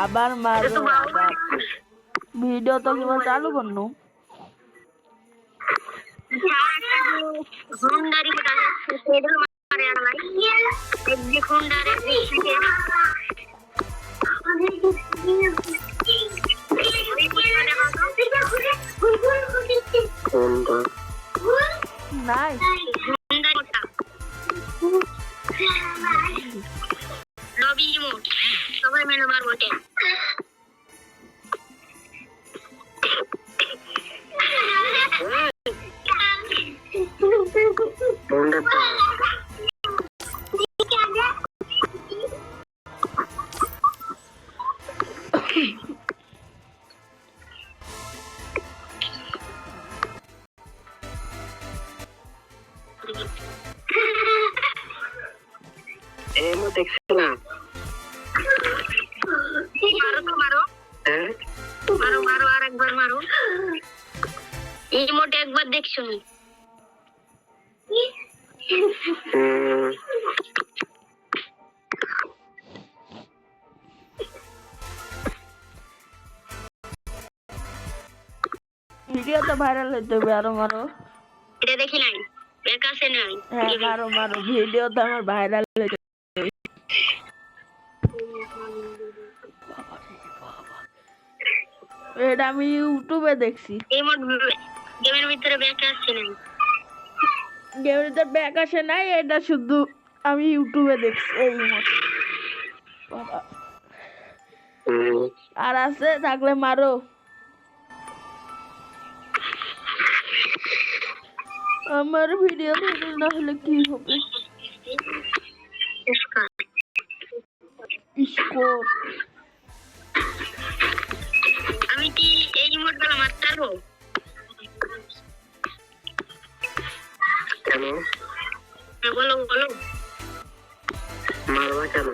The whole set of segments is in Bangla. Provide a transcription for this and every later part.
আবার মারো ভিডিও তো কিভাবে চালু করনো নাই লবি ইমোট সবাই মেনে মারবো এটা এমো দেখছো না মারো তো মারো হ্যাঁ মারো মারো আর একবার মারো ইমোট একবার দেখছো নি ভিডিও তো ভাইরাল হইতে হবে আরো মারো এটা দেখি নাই এর কাছে নাই হ্যাঁ মারো মারো ভিডিও তো আমার ভাইরাল হইতে এটা আমি ইউটিউবে দেখছি ইমোট গেমের ভিতরে ব্যাক আসছে নাই গেমের ভিতরে ব্যাক আসে নাই এটা শুধু আমি ইউটিউবে দেখছি এই মত আর আছে থাকলে মারো আমার ভিডিও ভাইরাল না হলে কি হবে স্কোর আমি কি এই ইমোট গুলো মারতে পারবো কেন বলো বলো মারবা কেন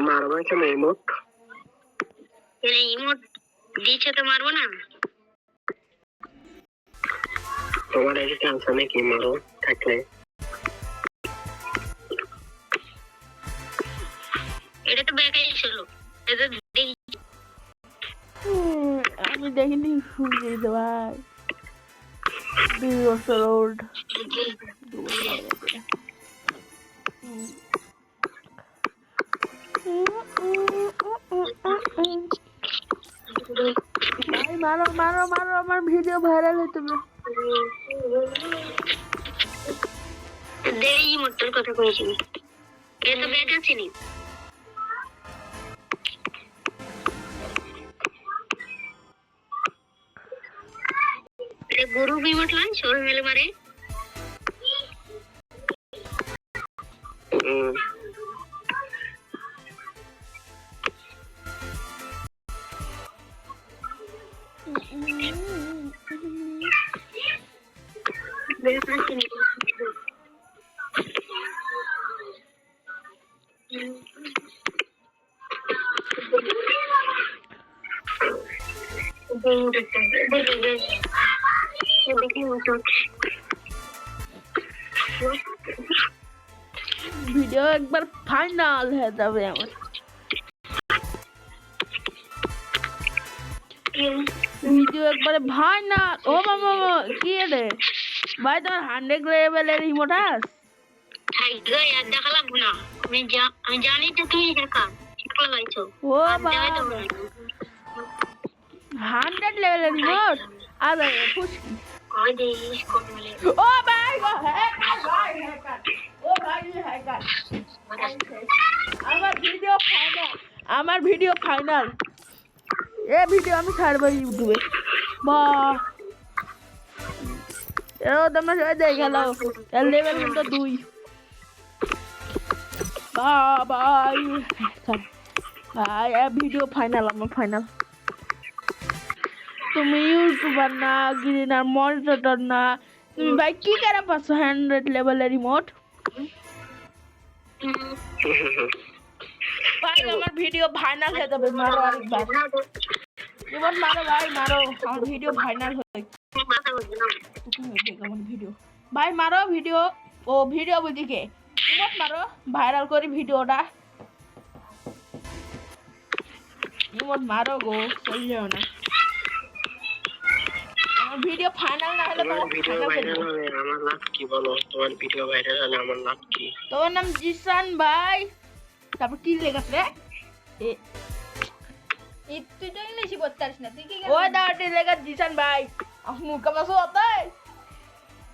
মারবা কেন ইমোট ইমোট দিচ্ছে তো মারবো না তোমার এই চান্স নাকি মারো থাকলে এটা তো ব্যাক ছিল এটা দেখি আমি দেখিনি শুনছি তো ভাই 2 বছর ওল্ড ভাই মারো মারো মারো আমার ভিডিও ভাইরাল হতে হবে দেই ইমোটের কথা কইছি এ তো ব্যাক আছে নি गुरु भी मतलब शोर मेले मारे ভিডিও একবার ফাইনাল হয়ে যাবে আমার ভিডিও একবারে ফাইনাল ও মামা কি রে ভাই তোমার 100 লেভেলের রিমোট আছে টাইগার यार দেখালাম না আমি জানি যে তুমি হ্যাকার শিখলা গাইছো ও ভাই 100 লেভেলের রিমোট আরে ফুসকি কই দেইস কোন মেলে ও ভাই ও হ্যাকার ভাই হ্যাকার ও ভাই হ্যাকার আমার ভিডিও ফাইনাল এই ভিডিও আমি ছাড়বো ইউটিউবে বাহ এও তোমরা সবাই দেখে গেল এর লেভেল কিন্তু 2 ভাই ভাই এই ভিডিও ফাইনাল আমার ফাইনাল তুমি ইউটিউবার না গ্রিনার মনিটর না তুমি ভাই কি করে পাচ্ছ 100 লেভেলের রিমোট ভাই আমার ভিডিও ফাইনাল হয়ে যাবে মারো আরেকবার এবার মারো ভাই মারো আমার ভিডিও ফাইনাল হয়ে কথা বলছি না ভিডিও ভাই মারো ভিডিও ও ভিডিও বলছি কে ইমোট মারো ভাইরাল করি ভিডিওটা ইমোট মারো গো চললেও না আমার ভিডিও ফাইনাল না হলে তোমার ভিডিও ভাইরাল হলে আমার লাভ কি বলো? তোমার ভিডিও ভাইরাল হলে আমার লাভ কি? তোমার নাম জিসান ভাই তারপর কি লেখাছে রে তুই তো ইংলিশই পড়তে পারিস না তুই কি ওই দাঁড়াতে লেখা জিসান ভাই মুখা মাসো হতাই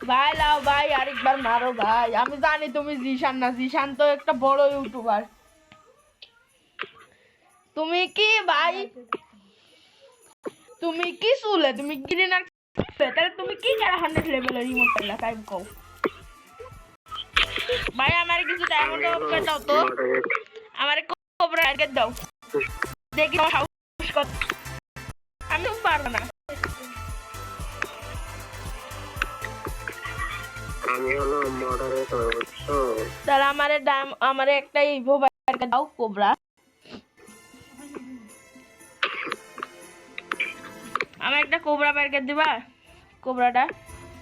ভাই লাও ভাই আরেকবার মারো ভাই আমি জানি তুমি জিসান না জিসান তো একটা বড় ইউটিউবার তুমি কি ভাই তুমি কি শুলে তুমি গ্রিন আর তাহলে তুমি কি করে 100 লেভেলের রিমোট পেলা তাই কও ভাই আমার কিছু ডায়মন্ড করে দাও তো আমার কোবরা আগে দাও দেখি হাউস কত আমি পারবো না আমি হলো মডারেটর, বুঝছো? তাহলে আমারে একটা ইভো বাইরকে দাও কোবরা আমার একটা কোবরা বাইরকে দিবা কোবরাটা